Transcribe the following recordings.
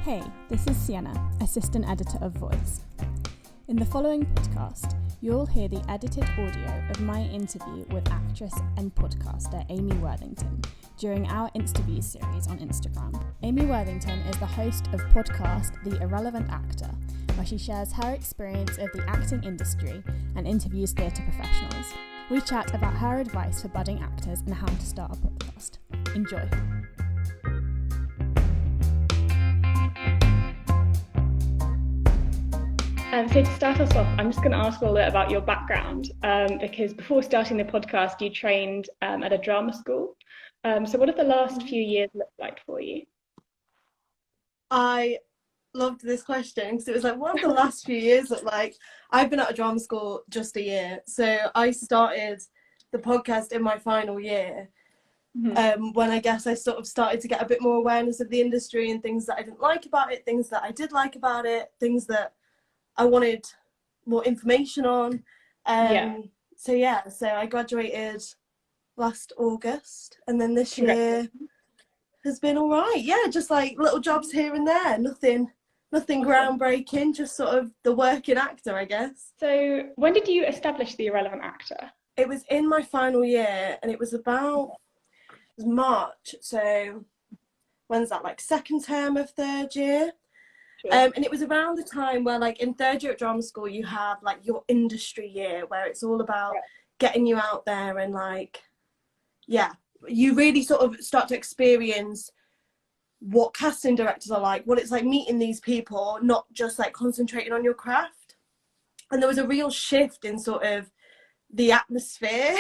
Hey, this is Sienna, Assistant Editor of Voice. In the following podcast, you'll hear the edited audio of my interview with actress and podcaster Amy Worthington during our Interviews series on Instagram. Amy Worthington is the host of podcast The Irrelevant Actor, where she shares her experience of the acting industry and interviews theatre professionals. We chat about her advice for budding actors and how to start a podcast. Enjoy. So to start us off, I'm just going to ask a little bit about your background, because before starting the podcast, you trained at a drama school. So what have the last few years looked like for you? I loved this question because it was like, what have the last few years looked like? I've been at a drama school just a year. So I started the podcast in my final year, when I guess I sort of started to get a bit more awareness of the industry and things that I didn't like about it, things that I did like about it, things that I wanted more information on. So I graduated last August, and then this year has been all right. Yeah, just like little jobs here and there, nothing groundbreaking, just sort of the working actor, I guess. So when did you establish The Irrelevant Actor? It was in my final year, and it was March, so when's that, like second term of third year? And it was around the time where, like, in third year at drama school, you have like your industry year where it's all about getting you out there and you really sort of start to experience what casting directors are like, what it's like meeting these people, not just like concentrating on your craft. And there was a real shift in sort of the atmosphere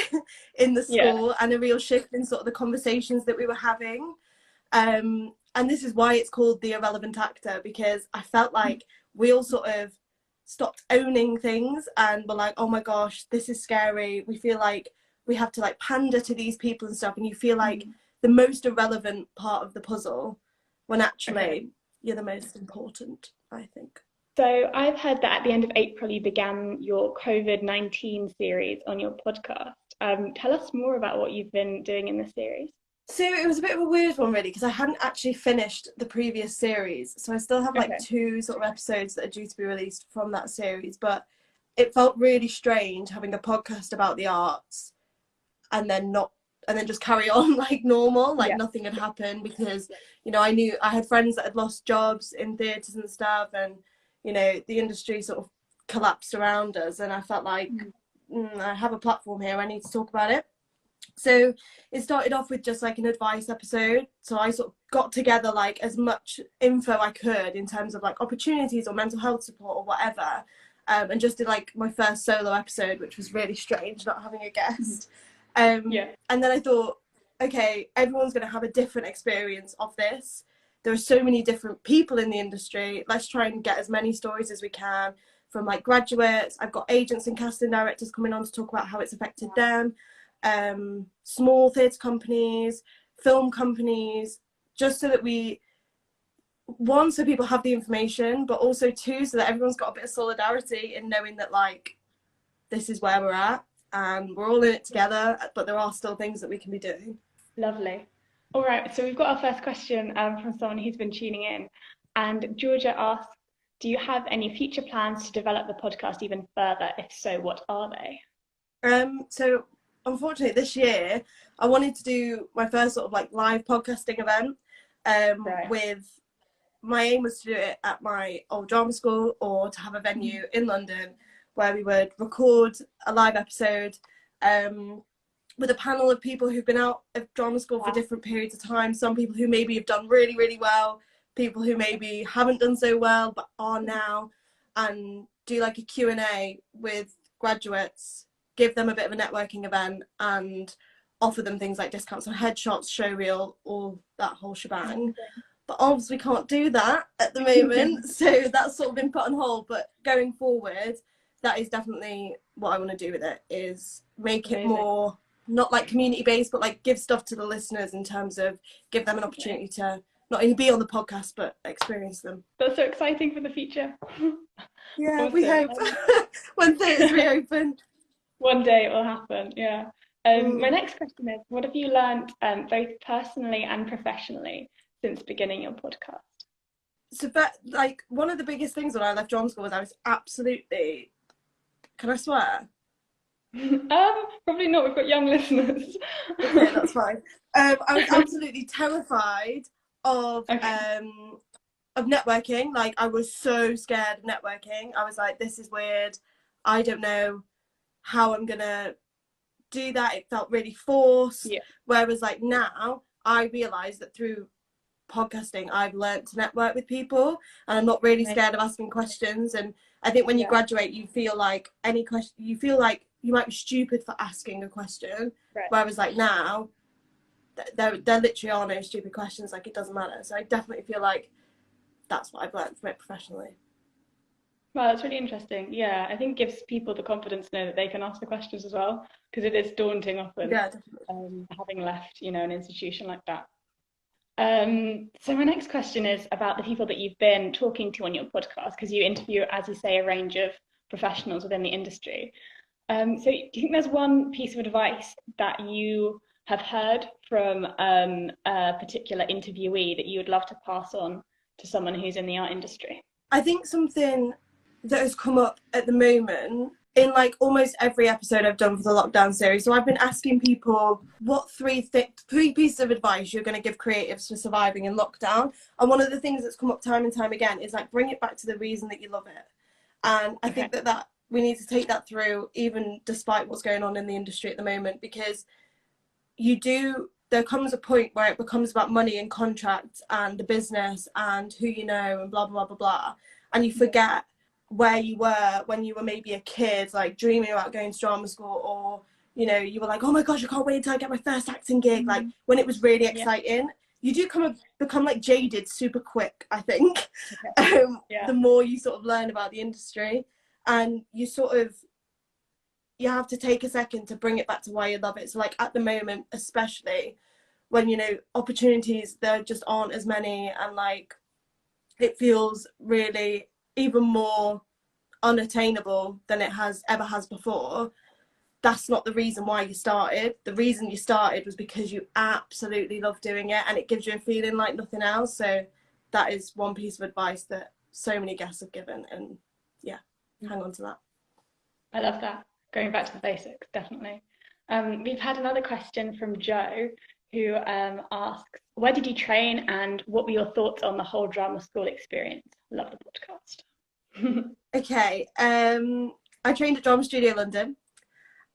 in the school and a real shift in sort of the conversations that we were having. And this is why it's called The Irrelevant Actor, because I felt like we all sort of stopped owning things and were like, oh my gosh, this is scary. We feel like we have to like pander to these people and stuff, and you feel like the most irrelevant part of the puzzle when actually you're the most important, I think. So I've heard that at the end of April you began your COVID-19 series on your podcast. Tell us more about what you've been doing in this series. So it was a bit of a weird one, really, because I hadn't actually finished the previous series. So I still have like two sort of episodes that are due to be released from that series. But it felt really strange having a podcast about the arts and then just carry on like normal, like nothing had happened, because, you know, I knew I had friends that had lost jobs in theatres and stuff, and, you know, the industry sort of collapsed around us. And I felt like I have a platform here, I need to talk about it. So it started off with just like an advice episode. So I sort of got together like as much info I could in terms of like opportunities or mental health support or whatever, and just did like my first solo episode, which was really strange not having a guest. And then I thought, okay, everyone's going to have a different experience of this. There are so many different people in the industry. Let's try and get as many stories as we can from like graduates. I've got agents and casting directors coming on to talk about how it's affected them. Small theatre companies, film companies, just so that so people have the information, but also two, so that everyone's got a bit of solidarity in knowing that like this is where we're at and we're all in it together, but there are still things that we can be doing. Lovely. All right, so we've got our first question from someone who's been tuning in, and Georgia asks, do you have any future plans to develop the podcast even further? If so, what are they? So unfortunately this year I wanted to do my first sort of like live podcasting event, with my aim was to do it at my old drama school or to have a venue in London where we would record a live episode with a panel of people who've been out of drama school for different periods of time, some people who maybe have done really, really well, people who maybe haven't done so well but are now, and do like a Q&A with graduates, give them a bit of a networking event and offer them things like discounts on headshots, showreel, all that whole shebang. But obviously we can't do that at the moment, so that's sort of been put on hold. But going forward, that is definitely what I want to do with it, is make it more, not like community based, but like give stuff to the listeners in terms of give them an opportunity to not only be on the podcast, but experience them. That's so exciting for the future. Yeah, awesome. We hope when theatres reopen. One day it will happen, My next question is, what have you learned both personally and professionally since beginning your podcast? like one of the biggest things when I left drama school was I was absolutely, can I swear? Probably not. We've got young listeners. Okay, that's fine. I was absolutely terrified of networking. Like, I was so scared of networking. I was like, this is weird. I don't know how I'm gonna do that. It felt really forced. Yeah. Whereas like now I realize that through podcasting I've learned to network with people, and I'm not really scared of asking questions. And I think when you graduate, you feel like you feel like you might be stupid for asking a question, whereas like now there literally are no stupid questions. Like, it doesn't matter. So I definitely feel like that's what I've learned from it professionally. Well, that's really interesting. Yeah, I think it gives people the confidence to know that they can ask the questions as well, because it is daunting often, having left, an institution like that. So my next question is about the people that you've been talking to on your podcast, because you interview, as you say, a range of professionals within the industry. So do you think there's one piece of advice that you have heard from a particular interviewee that you would love to pass on to someone who's in the art industry? I think something that has come up at the moment in like almost every episode I've done for the lockdown series. So I've been asking people what three pieces of advice you're going to give creatives for surviving in lockdown. And one of the things that's come up time and time again is like, bring it back to the reason that you love it. And I think that we need to take that through, even despite what's going on in the industry at the moment, because there comes a point where it becomes about money and contracts and the business and who you know and blah, blah, blah, blah. And you forget where you were when you were maybe a kid, like dreaming about going to drama school, or, you were like, oh my gosh, I can't wait until I get my first acting gig. Like, when it was really exciting. You do become like jaded super quick, I think. The more you sort of learn about the industry, and you have to take a second to bring it back to why you love it. So like at the moment, especially when, opportunities, there just aren't as many, and like it feels really even more unattainable than it ever has before. That's not the reason why you started. The reason you started was because you absolutely love doing it, and it gives you a feeling like nothing else. So that is one piece of advice that so many guests have given, and hang on to that. I love that. Going back to the basics, definitely. We've had another question from Joe, who asks, where did you train and what were your thoughts on the whole drama school experience? Love the podcast. Okay, I trained at Drama Studio London,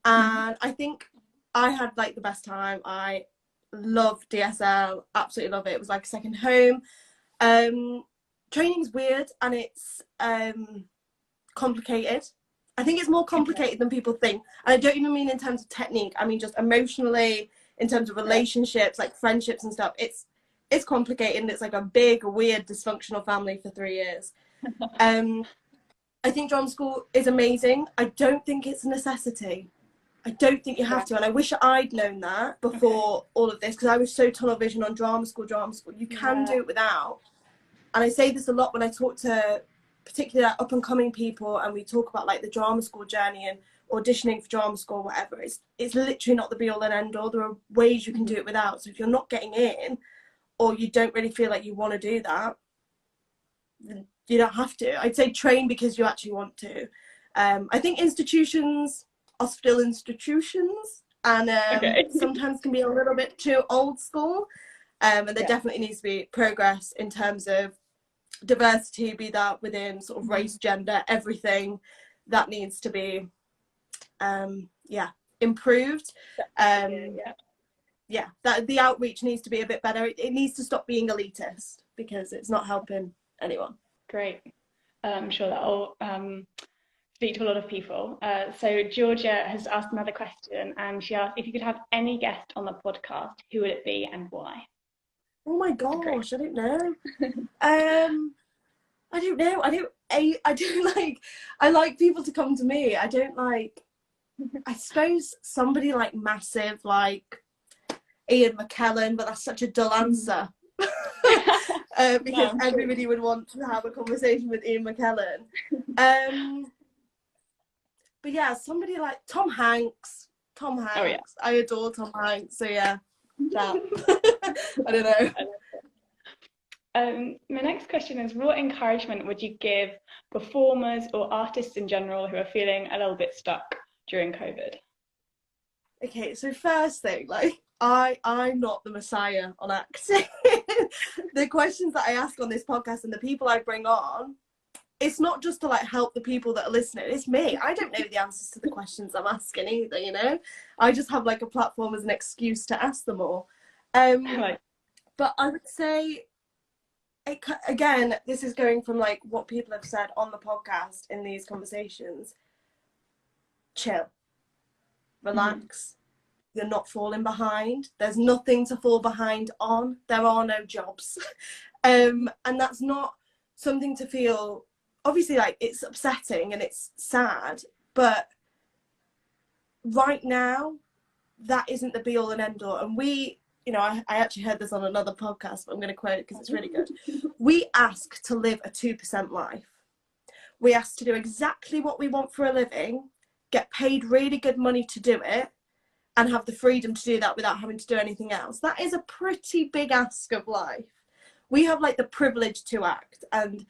and I think I had like the best time. I love DSL, absolutely love it. It was like a second home. Training's weird, and it's complicated. I think it's more complicated than people think, and I don't even mean in terms of technique. I mean just emotionally, in terms of relationships, like friendships and stuff. It's complicated, and it's like a big, weird, dysfunctional family for 3 years. I think drama school is amazing. I don't think it's a necessity. I don't think you have to, and I wish I'd known that before all of this, because I was so tunnel vision on drama school. You can do it without. And I say this a lot when I talk to particularly up and coming people, and we talk about like the drama school journey and auditioning for drama school, whatever. It's literally not the be all and end all. There are ways you can do it without. So if you're not getting in, or you don't really feel like you want to do that, then you don't have to. I'd say train because you actually want to. I think institutions are still institutions, and sometimes can be a little bit too old school. And there definitely needs to be progress in terms of diversity, be that within sort of race, gender, everything that needs to be improved. That the outreach needs to be a bit better. It needs to stop being elitist, because it's not helping anyone. Great. I'm sure that'll speak to a lot of people. So Georgia has asked another question, and she asked if you could have any guest on the podcast, who would it be and why? Oh my gosh, I don't know. I don't know. I like people to come to me. I don't like, I suppose somebody like massive, like Ian McKellen, but that's such a dull answer. Because everybody would want to have a conversation with Ian McKellen. But yeah, somebody like Tom Hanks. Oh, yeah. I adore Tom Hanks. So yeah, that. I don't know. My next question is, what encouragement would you give performers or artists in general who are feeling a little bit stuck during COVID? Okay, so first thing, like, I'm not the messiah on acting. The questions that I ask on this podcast and the people I bring on, it's not just to like help the people that are listening, it's me. I don't know the answers to the questions I'm asking either, you know? I just have like a platform as an excuse to ask them all. But I would say, again, this is going from like what people have said on the podcast in these conversations. Chill. Relax. You're not falling behind. There's nothing to fall behind on. There are no jobs. And that's not something to feel, obviously, like, it's upsetting and it's sad, but right now that isn't the be all and end all. And we, you know, I actually heard this on another podcast, but I'm going to quote it because it's really good. We ask to live a 2% life. We ask to do exactly what we want for a living, get paid really good money to do it, and have the freedom to do that without having to do anything else. That is a pretty big ask of life. We have like the privilege to act and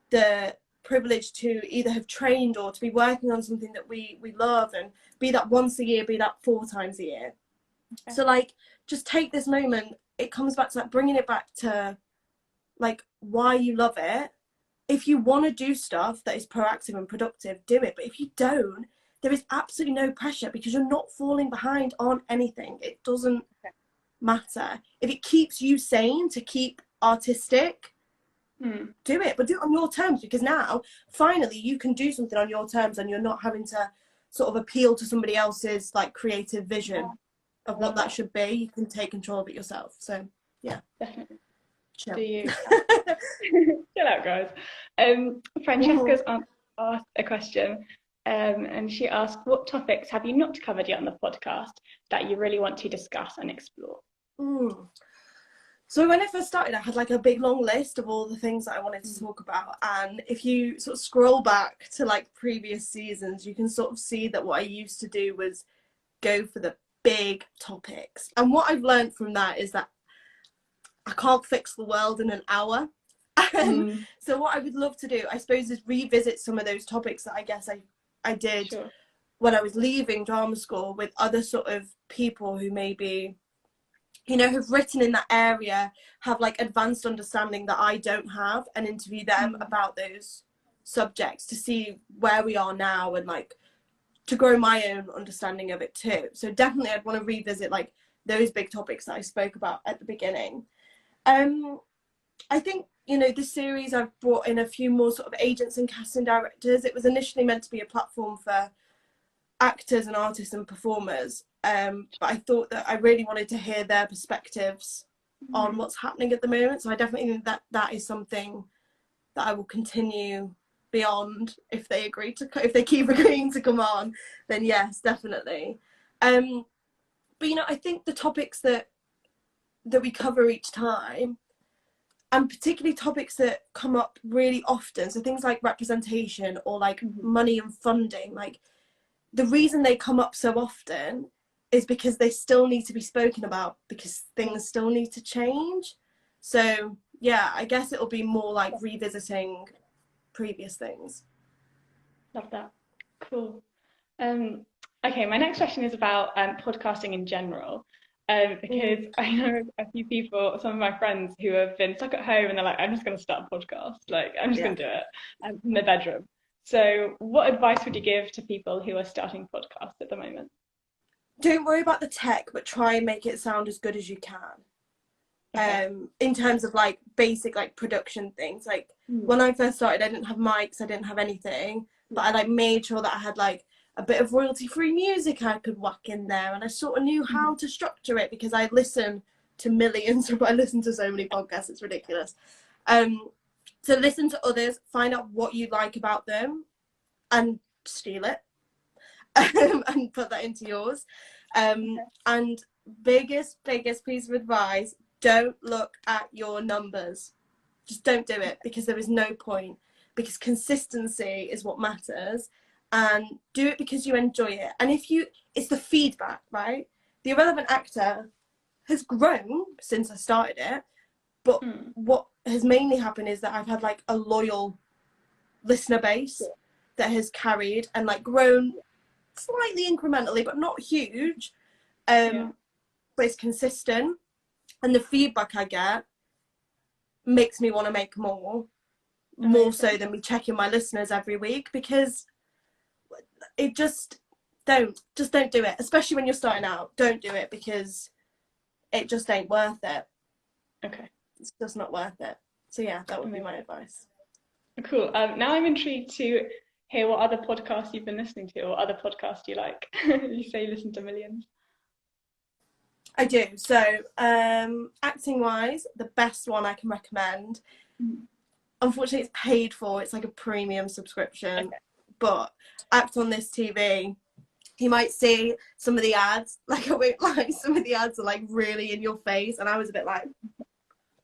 the privilege to either have trained or to be working on something that we love, and be that once a year, be that 4 times a year. Okay. So like, just take this moment. It comes back to like bringing it back to like why you love it. If you want to do stuff that is proactive and productive, do it. But if you don't, there is absolutely no pressure because you're not falling behind on anything. It doesn't matter. If it keeps you sane to keep artistic, do it, but do it on your terms, because now finally you can do something on your terms and you're not having to sort of appeal to somebody else's like creative vision of what that should be. You can take control of it yourself. So yeah, definitely. Chill. Do you chill out, guys? Francesca's asked a question, and she asked, what topics have you not covered yet on the podcast that you really want to discuss and explore? So when I first started, I had like a big long list of all the things that I wanted to talk about. And if you sort of scroll back to like previous seasons, you can sort of see that what I used to do was go for the big topics. And what I've learned from that is that I can't fix the world in an hour. So what I would love to do, I suppose, is revisit some of those topics that I guess I did when I was leaving drama school, with other sort of people who maybe, you know, have written in that area, have like advanced understanding that I don't have, and interview them about those subjects to see where we are now and like to grow my own understanding of it too. So definitely I'd want to revisit like those big topics that I spoke about at the beginning. I think, you know, this series I've brought in a few more sort of agents and casting directors. It was initially meant to be a platform for actors and artists and performers, but I thought that I really wanted to hear their perspectives on what's happening at the moment. So I definitely think that that is something that I will continue beyond. If they keep agreeing to come on, then yes, definitely. But you know, I think the topics that we cover each time, and particularly topics that come up really often, so things like representation or like money and funding, like the reason they come up so often is because they still need to be spoken about, because things still need to change. So yeah, I guess it'll be more like revisiting previous things. Love that. Cool. Okay, my next question is about podcasting in general. Because I know a few people, some of my friends who have been stuck at home and they're like, I'm just going to start a podcast. Like, I'm just going to do it in the bedroom. So what advice would you give to people who are starting podcasts at the moment? Don't worry about the tech, but try and make it sound as good as you can. Okay. In terms of like basic like production things. Like when I first started, I didn't have mics, I didn't have anything, but I like made sure that I had like a bit of royalty-free music I could whack in there, and I sort of knew how to structure it because I listen to millions. I listen to so many podcasts, it's ridiculous. So listen to others, find out what you like about them, and steal it, and put that into yours. And biggest piece of advice: don't look at your numbers. Just don't do it, because there is no point. Because consistency is what matters. And do it because you enjoy it. And it's the feedback, right? The Irrelevant Actor has grown since I started it, but what has mainly happened is that I've had like a loyal listener base that has carried and like grown slightly incrementally, but not huge. But it's consistent, and the feedback I get makes me want to make more so than me checking my listeners every week, because it just don't do it, especially when you're starting out. Don't do it, because it just ain't worth it. Okay. It's just not worth it. So yeah, that would be my advice. Cool. Now I'm intrigued to hear what other podcasts you've been listening to, or other podcasts you like. You say you listen to millions. I do. So acting wise, the best one I can recommend, unfortunately it's paid for, it's like a premium subscription, but Act on This TV, you might see some of the ads, like I won't lie, some of the ads are like really in your face, and I was a bit like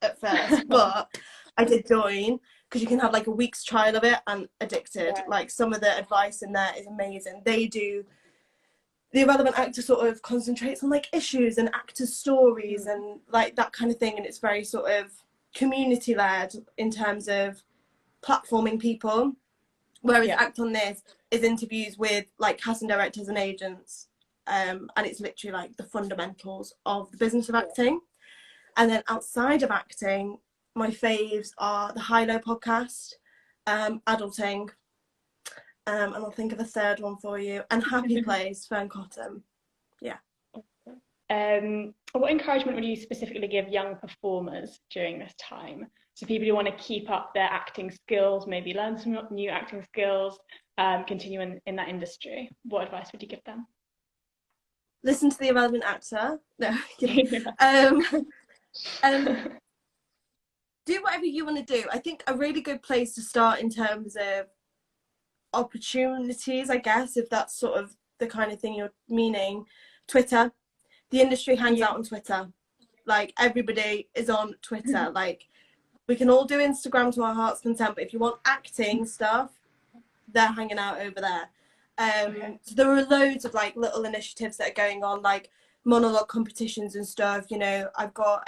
at first, but I did join because you can have like a week's trial of it, and addicted. Like some of the advice in there is amazing. They do, the Irrelevant Actor sort of concentrates on like issues and actor stories and like that kind of thing, and it's very sort of community led in terms of platforming people, whereas Act on This is interviews with like casting directors and agents, and it's literally like the fundamentals of the business of acting. And then outside of acting, my faves are the High Low podcast, Adulting, and I'll think of a third one for you, and Happy Place, Fern Cotton. What encouragement would you specifically give young performers during this time? So people who want to keep up their acting skills, maybe learn some new acting skills, continue in that industry. What advice would you give them? Listen to The Irrelevant Actor. No, do whatever you want to do. I think a really good place to start in terms of opportunities, I guess, if that's sort of the kind of thing you're meaning, Twitter. The industry hangs out on Twitter. Like everybody is on Twitter. Like we can all do Instagram to our heart's content, but if you want acting stuff, they're hanging out over there. So there are loads of like little initiatives that are going on, like monologue competitions and stuff. You know, I've got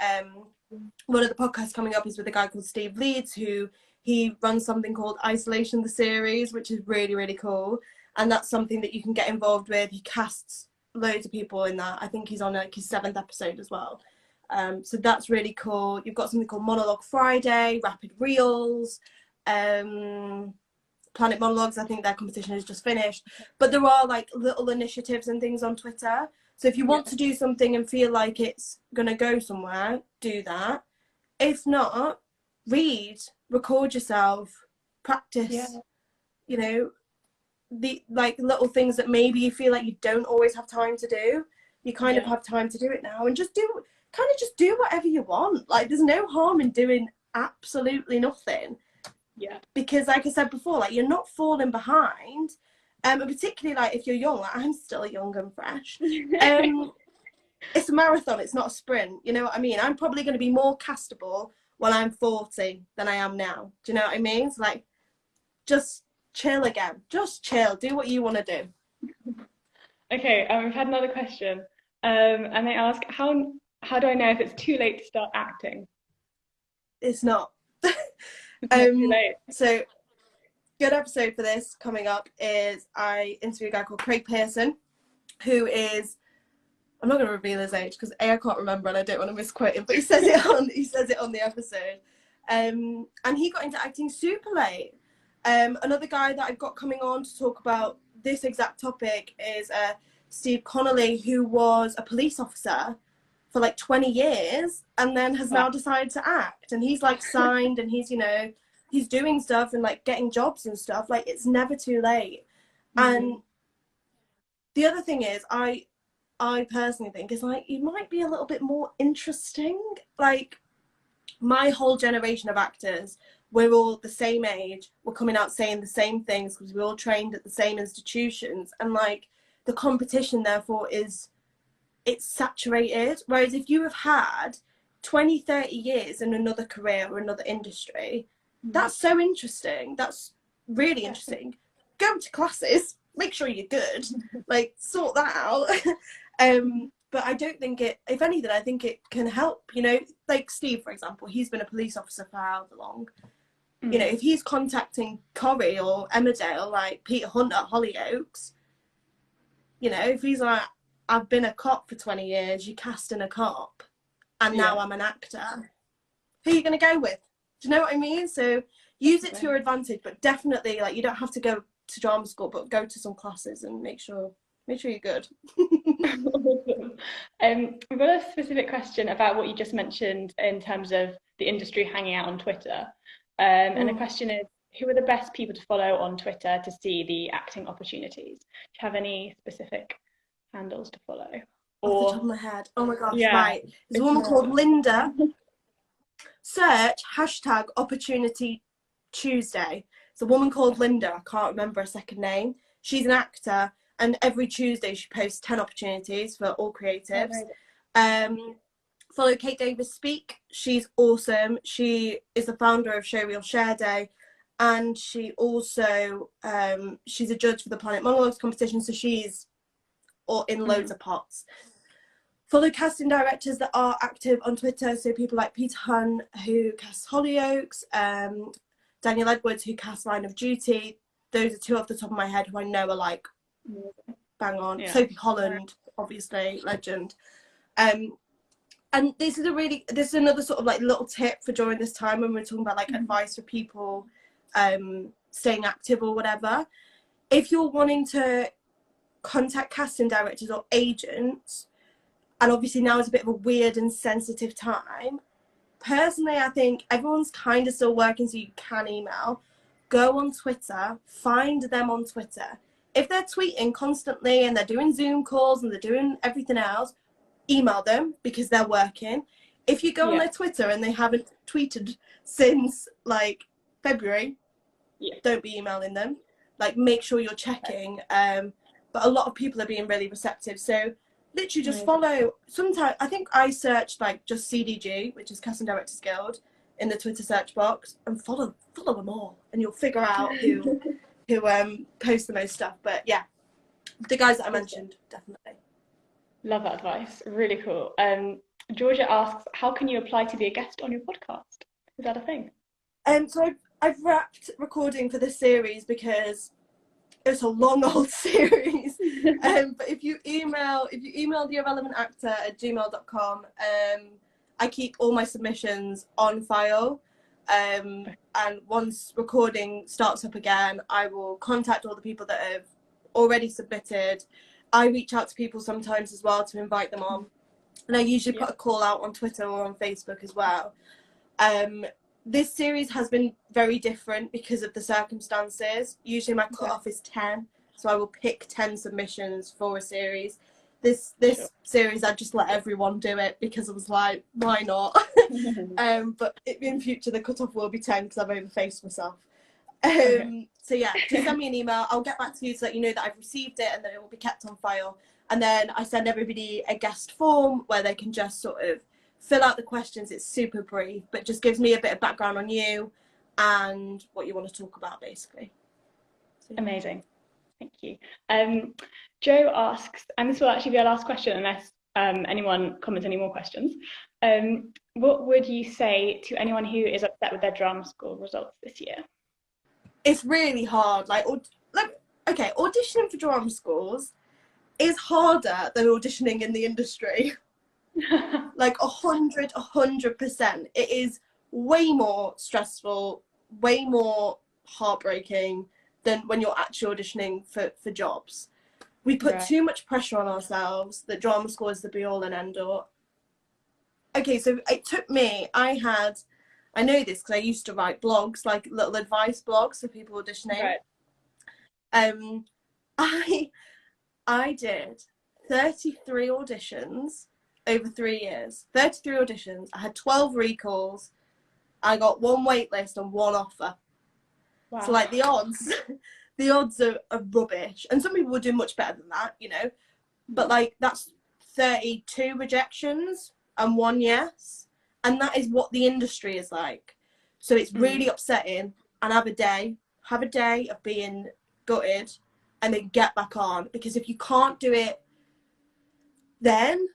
one of the podcasts coming up is with a guy called Steve Leeds, who he runs something called Isolation the Series, which is really, really cool. And that's something that you can get involved with. He casts loads of people in that. I think he's on like his 7th episode as well. So that's really cool. You've got something called Monologue Friday, Rapid Reels, Planet Monologues. I think their competition has just finished. But there are like little initiatives and things on Twitter. So if you want to do something and feel like it's going to go somewhere, do that. If not, read, record yourself, practice, you know, the like little things that maybe you feel like you don't always have time to do. You kind of have time to do it now, and just do whatever you want. Like there's no harm in doing absolutely nothing. Because like I said before, like you're not falling behind. And particularly like if you're young, like I'm still young and fresh. It's a marathon, it's not a sprint. You know what I mean? I'm probably going to be more castable when I'm 40 than I am now. Do you know what I mean? So like, just chill again. Just chill. Do what you want to do. Okay, we've had another question. And they ask, how do I know if it's too late to start acting? It's not. It's not too late. So, good episode for this coming up is I interview a guy called Craig Pearson, who is, I'm not going to reveal his age because I can't remember and I don't want to misquote him, but he says it on the episode. And he got into acting super late. Another guy that I've got coming on to talk about this exact topic is Steve Connolly, who was a police officer for like 20 years and then has now decided to act, and he's like signed and he's, you know, he's doing stuff and like getting jobs and stuff. Like it's never too late. And the other thing is I personally think is like you might be a little bit more interesting. Like my whole generation of actors, we're all the same age, we're coming out saying the same things because we're all trained at the same institutions, and like the competition therefore it's saturated. Whereas if you have had 20-30 years in another career or another industry, that's so interesting, that's really interesting. Go to classes, make sure you're good, like sort that out. but I don't think it, if anything, I think it can help, you know, like Steve, for example, he's been a police officer for however long. You know, if he's contacting Corrie or Emmerdale, like Peter Hunt at Hollyoaks, you know, if he's like, I've been a cop for 20 years, you cast in a cop, and now I'm an actor, who are you going to go with? Do you know what I mean? So use it to your advantage, but definitely, like, you don't have to go to drama school, but go to some classes and make sure you're good. We've got a specific question about what you just mentioned in terms of the industry hanging out on Twitter. And the question is, who are the best people to follow on Twitter to see the acting opportunities? Do you have any specific handles to follow? Off the top of my head. Oh my gosh, right. There's a woman called Linda. Search #Opportunity Tuesday. It's a woman called Linda. I can't remember her second name. She's an actor, and every Tuesday she posts 10 opportunities for all creatives. Follow Kate Davis Speak. She's awesome. She is the founder of Showreel Share Day, and she also she's a judge for the Planet Monologues competition, so she's in loads of pots. Follow casting directors that are active on Twitter, so people like Peter Hunt, who casts Hollyoaks, Daniel Edwards, who casts Line of Duty. Those are two off the top of my head who I know are like bang on. Sophie Holland, obviously, legend. And this is another sort of like little tip for during this time when we're talking about like advice for people staying active or whatever. If you're wanting to contact casting directors or agents, and obviously now is a bit of a weird and sensitive time, personally I think everyone's kind of still working, so you can email. Go on Twitter, find them on Twitter. If they're tweeting constantly and they're doing Zoom calls and they're doing everything else, email them because they're working. If you go on their Twitter and they haven't tweeted since like February, don't be emailing them. Like, make sure you're checking. But a lot of people are being really receptive, so literally just follow. Sometimes I think I searched like just CDG, which is Casting Directors Guild, in the Twitter search box, and follow them all, and you'll figure out who posts the most stuff. But yeah, the guys that I mentioned, definitely. Love that advice. Really cool. Georgia asks, how can you apply to be a guest on your podcast? Is that a thing? So I've wrapped recording for this series because it's a long old series. But if you email theirrelevantactor@gmail.com, I keep all my submissions on file. And once recording starts up again, I will contact all the people that have already submitted. I reach out to people sometimes as well to invite them on, and I usually put a call out on Twitter or on Facebook as well. This series has been very different because of the circumstances. Usually my cutoff is 10, so I will pick 10 submissions for a series. This series, I just let everyone do it because I was like, why not? But in future the cutoff will be 10 because I've overfaced myself. So yeah, just send me an email. I'll get back to you to let you know that I've received it and that it will be kept on file. And then I send everybody a guest form where they can just sort of fill out the questions. It's super brief, but just gives me a bit of background on you and what you want to talk about, basically. So, yeah. Amazing. Thank you. Joe asks, and this will actually be our last question unless anyone comments any more questions. What would you say to anyone who is upset with their drama school results this year? It's really hard. Auditioning for drama schools is harder than auditioning in the industry. Like 100%. It is way more stressful, way more heartbreaking than when you're actually auditioning for jobs. We put too much pressure on ourselves that drama school is the be all and end all. Okay, so it took me, I know this because I used to write blogs, like little advice blogs for people auditioning. I did 33 auditions over 3 years. 33 auditions. I had 12 recalls. I got 1 waitlist and 1 offer. Wow. So like the odds are rubbish. And some people would do much better than that, you know. But like that's 32 rejections and 1 yes. And that is what the industry is like. So it's really upsetting. And have a day of being gutted and then get back on. Because if you can't do it then,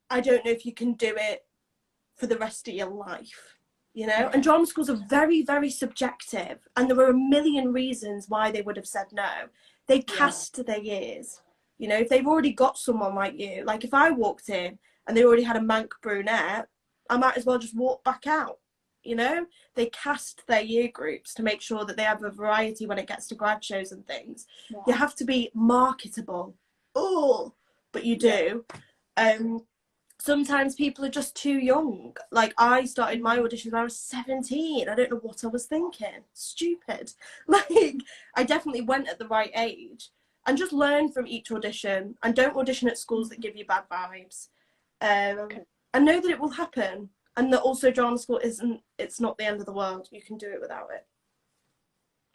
I don't know if you can do it for the rest of your life, you know? And drama schools are very, very subjective, and there were a million reasons why they would have said no. They cast their years, you know? If they've already got someone like you, like if I walked in and they already had a mank brunette, I might as well just walk back out, you know? They cast their year groups to make sure that they have a variety when it gets to grad shows and things. You have to be marketable. Oh, but you do. Sometimes people are just too young. Like, I started my auditions when I was 17. I don't know what I was thinking. Stupid. Like, I definitely went at the right age. And just learn from each audition, and don't audition at schools that give you bad vibes. And know that it will happen, and that also drama school it's not the end of the world. You can do it without it.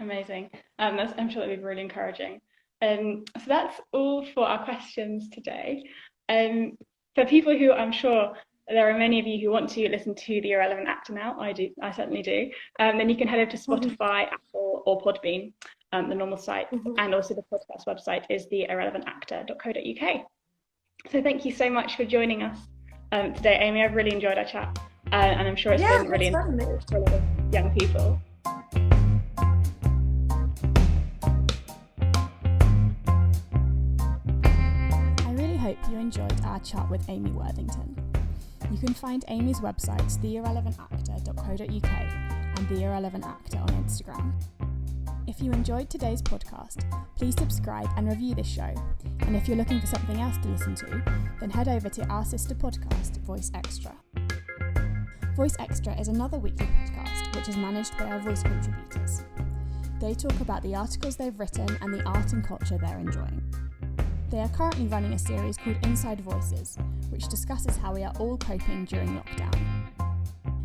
Amazing. I'm sure that'll be really encouraging. So that's all for our questions today. For people who, I'm sure there are many of you who want to listen to The Irrelevant Actor now, I certainly do, then you can head over to Spotify, Apple or Podbean, the normal site, and also the podcast website is theirrelevantactor.co.uk. So thank you so much for joining us today, Amy. I've really enjoyed our chat, and I'm sure it's been really interesting for a lot of young people. Hope you enjoyed our chat with Amy Worthington. You can find Amy's websites theirrelevantactor.co.uk and The Irrelevant Actor on Instagram. If you enjoyed today's podcast, please subscribe and review this show. And if you're looking for something else to listen to, then head over to our sister podcast, Voice Extra. Voice Extra is another weekly podcast which is managed by our voice contributors. They talk about the articles they've written and the art and culture they're enjoying. They are currently running a series called Inside Voices, which discusses how we are all coping during lockdown.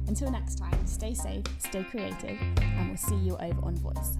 Until next time, stay safe, stay creative, and we'll see you over on Voice.